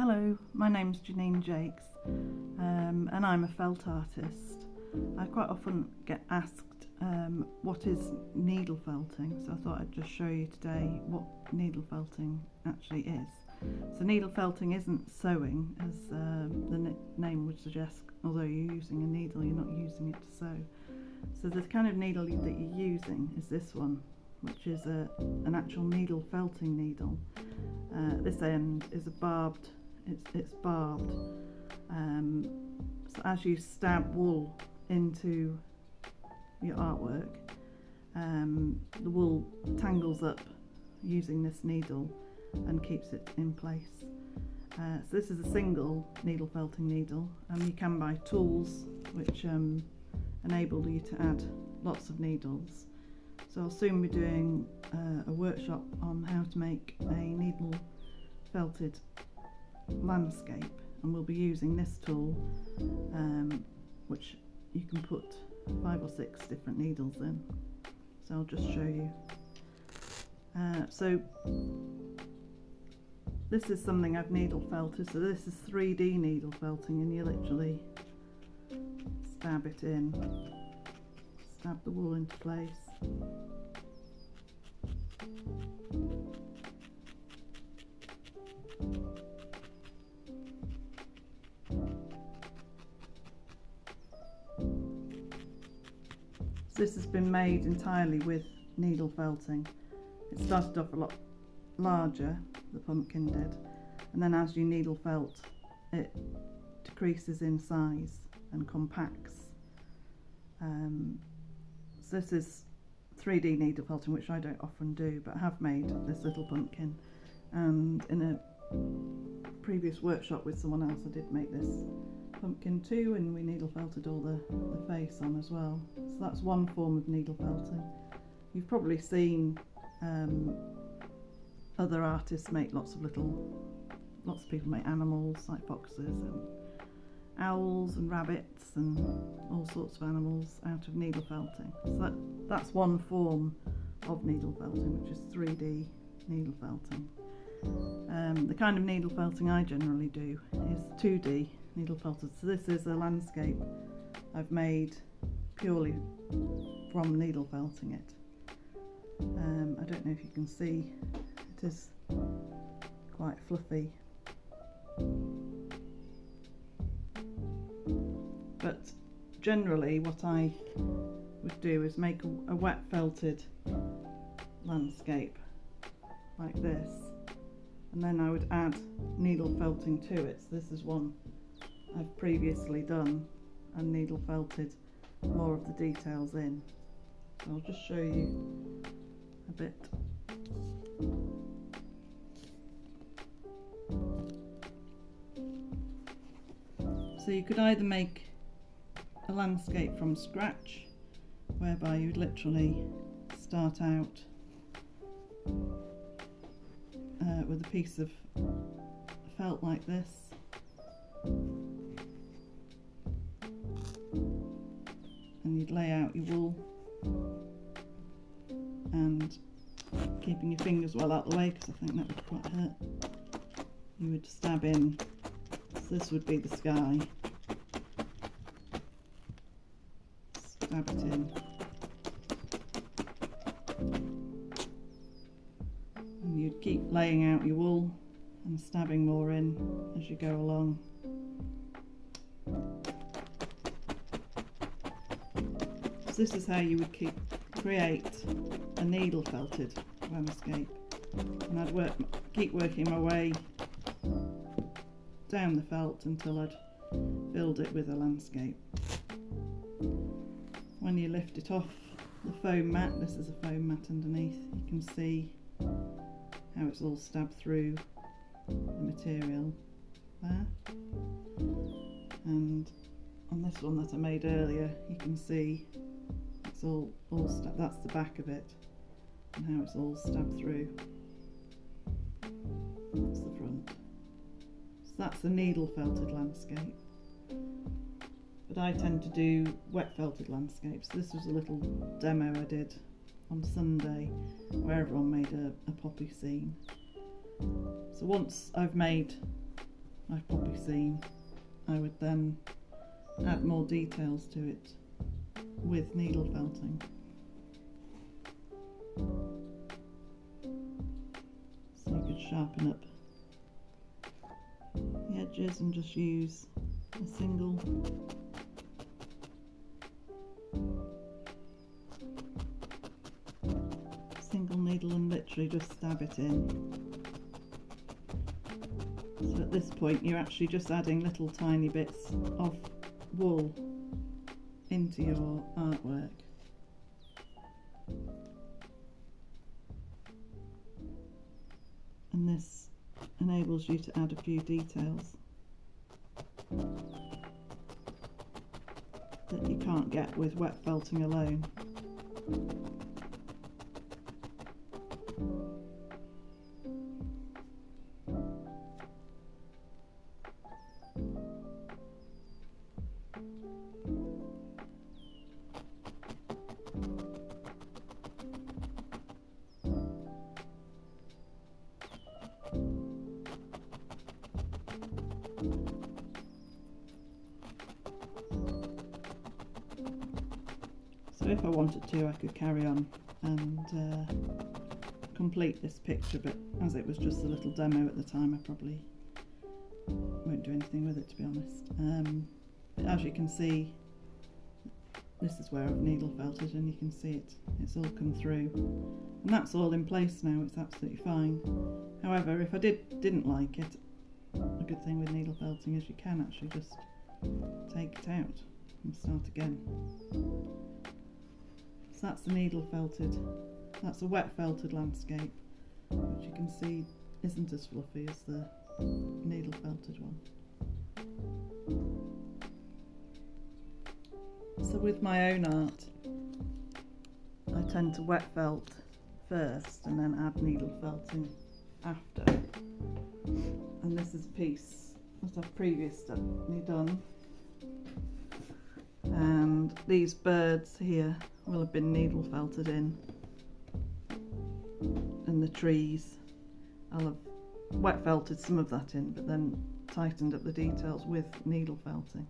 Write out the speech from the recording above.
Hello, my name's Janine Jakes and I'm a felt artist. I quite often get asked what is needle felting, so I thought I'd just show you today what needle felting actually is. So needle felting isn't sewing, as the name would suggest. Although you're using a needle, you're not using it to sew. So the kind of needle that you're using is this one, which is an actual needle felting needle. This end is a barbed, it's barbed. So as you stab wool into your artwork, the wool tangles up using this needle and keeps it in place. So this is a single needle felting needle, and you can buy tools which enable you to add lots of needles. So I'll soon be doing a workshop on how to make a needle felted landscape, and we'll be using this tool which you can put 5 or 6 different needles in. So I'll just show you. So this is something I've needle felted. So this is 3D needle felting, and you literally stab it in, stab the wool into place. This has been made entirely with needle felting. It started off a lot larger, the pumpkin did, and then as you needle felt, it decreases in size and compacts. So this is 3D needle felting, which I don't often do, but I have made this little pumpkin, and in a previous workshop with someone else I did make this pumpkin too, and we needle felted all the face on as well. So that's one form of needle felting. You've probably seen other artists make lots of people make animals like foxes and owls and rabbits and all sorts of animals out of needle felting. So that's one form of needle felting, which is 3D needle felting. The kind of needle felting I generally do is 2D needle felted. So this is a landscape I've made purely from needle felting it. I don't know if you can see, it is quite fluffy, but generally what I would do is make a wet felted landscape like this, and then I would add needle felting to it. So this is one I've previously done and needle felted more of the details in. So I'll just show you a bit. So you could either make a landscape from scratch, whereby you'd literally start out with a piece of felt like this, and you'd lay out your wool, and keeping your fingers well out the way, because I think that would quite hurt, you would stab in. So this would be the sky. Stab it in. And you'd keep laying out your wool and stabbing more in as you go along. So this is how you would create a needle felted landscape. And I'd keep working my way down the felt until I'd filled it with a landscape. When you lift it off the foam mat, this is a foam mat underneath, you can see how it's all stabbed through the material there. And on this one that I made earlier, you can see it's all stabbed. That's the back of it, and how it's all stabbed through. That's the front. So that's the needle felted landscape. But I tend to do wet felted landscapes. This was a little demo I did on Sunday where everyone made a poppy scene. So once I've made I've probably seen, I would then add more details to it with needle felting. So you could sharpen up the edges and just use a single needle and literally just stab it in. So at this point you're actually just adding little tiny bits of wool into your artwork. And this enables you to add a few details that you can't get with wet felting alone. So if I wanted to, I could carry on and complete this picture, but as it was just a little demo at the time, I probably won't do anything with it, to be honest. But as you can see, this is where I've needle felted, and you can see it's all come through, and that's all in place now. It's absolutely fine. However, if I didn't like it, a good thing with needle felting is you can actually just take it out and start again. So that's the needle felted, that's a wet felted landscape, which you can see isn't as fluffy as the needle felted one. So with my own art, I tend to wet felt first and then add needle felting after. And this is a piece that I've previously done. And these birds here will have been needle felted in. And the trees, I'll have wet felted some of that in, but then tightened up the details with needle felting.